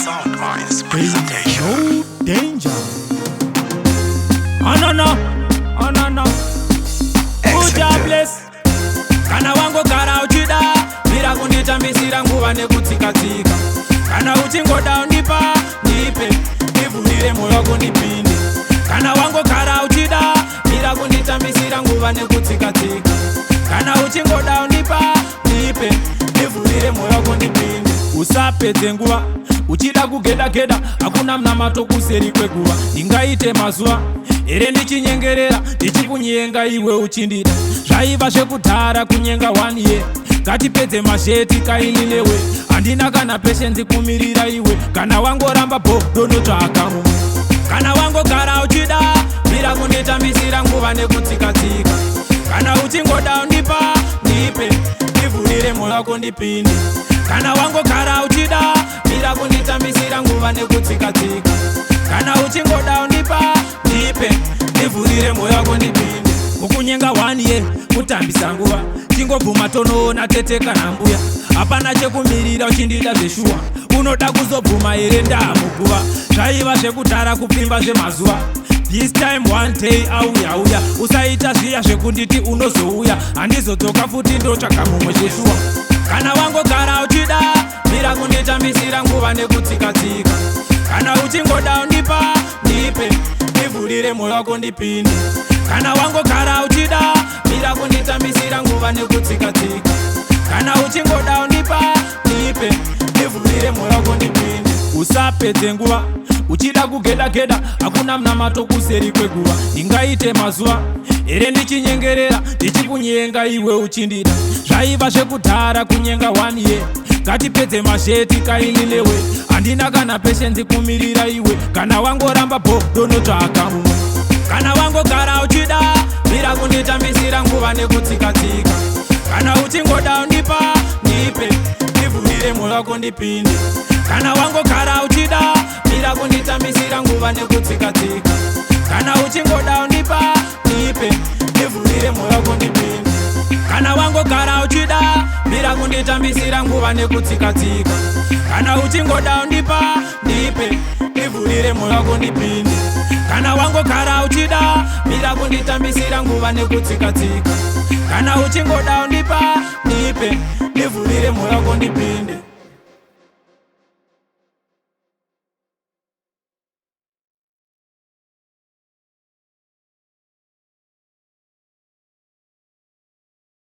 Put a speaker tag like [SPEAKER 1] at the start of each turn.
[SPEAKER 1] Sound Minds presentation.
[SPEAKER 2] No danger. Oh no no, oh no no. Uja bless. Kana wango kara uchida, mira kunditambisira nguva nekutsika-tsika. Kana uchingoda undipa, nipe, nivhurire moyo kundipinde. Kana wango kara uchida, mira kunditambisira nguva nekutsika-tsika. Kana uchingoda undipa, nipe, nivhurire moyo kundipinde. Usapedze nguva uchida kugeda-geda, hakuna mnamato kuseri kweguva. Ingaite mazuva ere ndichinyengerera, ndichikunyenga iwe uchindida. Zvaiva zvekudhara kunyenga 1 year. Ngatipedze mazheti kaini newe, handina kana peshenzi kumirira iwe. Kana wangoramba donotsvaka mumwe. Kana wangogara uchida, mira kunditambisira nguva nekutsika-tsika. Kana uchingoda undipa, nipe, nivhurire moyo kundipinde. Kana wangogara uchida, mira kunditambisira nguva nekutsika-tsika. Kana uchingoda undipa, nipe, nivhurire moyo kundipinde. Mukunyenga 1 year kutambisa nguva, tingobvuma tonoona tete kana mbuya. Hapana chekumirira uchindida zveshuwa, unoda kuzobvuma here ndamuguva. Zvaiva zvekudhara kupfimba zvemazuva, this time one day auya. Usaita zviya zvekunditi unozouya, handizodzoka futi ndotsvaga mumwe zveshuwa. Kana wangogara uchida, mira kunditambisira nguva nekutsika-tsika. Kana uchingoda undipa, nipe, nivhurire moyo kundipinde. Kana wangogara uchida, mira kunditambisira nguva nekutsika-tsika. Kana uchingoda undipa, nipe, nivhurire moyo kundipinde. Usapedze nguva uchida kugeda-geda, hakuna mnamato kuseri kweguva. Ingaite mazuva ere ndichinyengerera, ndichikunyenga iwe uchindida. Zvaiva zvekudhara kunyenga 1 year. Ngatipedze mazheti kaini newe, handina kana peshenzi kumirira iwe. Kana wangoramba donotsvaka mumwe. Kana wangogara uchida, mira kunditambisira nguva nekutsika-tsika. Kana uchingoda undipa, nipe, nivhurire moyo kundipinde. Kana wangogara uchida, mira kunditambisira nguva nekutsika-tsika. Kana uchingoda undipa, nipe, nivhurire moyo kundipinde. Kana wangogara uchida, mira kunditambisira nguva nekutsika-tsika. Kana uchingoda undipa, nipe, nivhurire moyo kundipinde. Kana wangogara uchida, mira kunditambisira nguva nekutsika-tsika. Kana uchingoda undipa,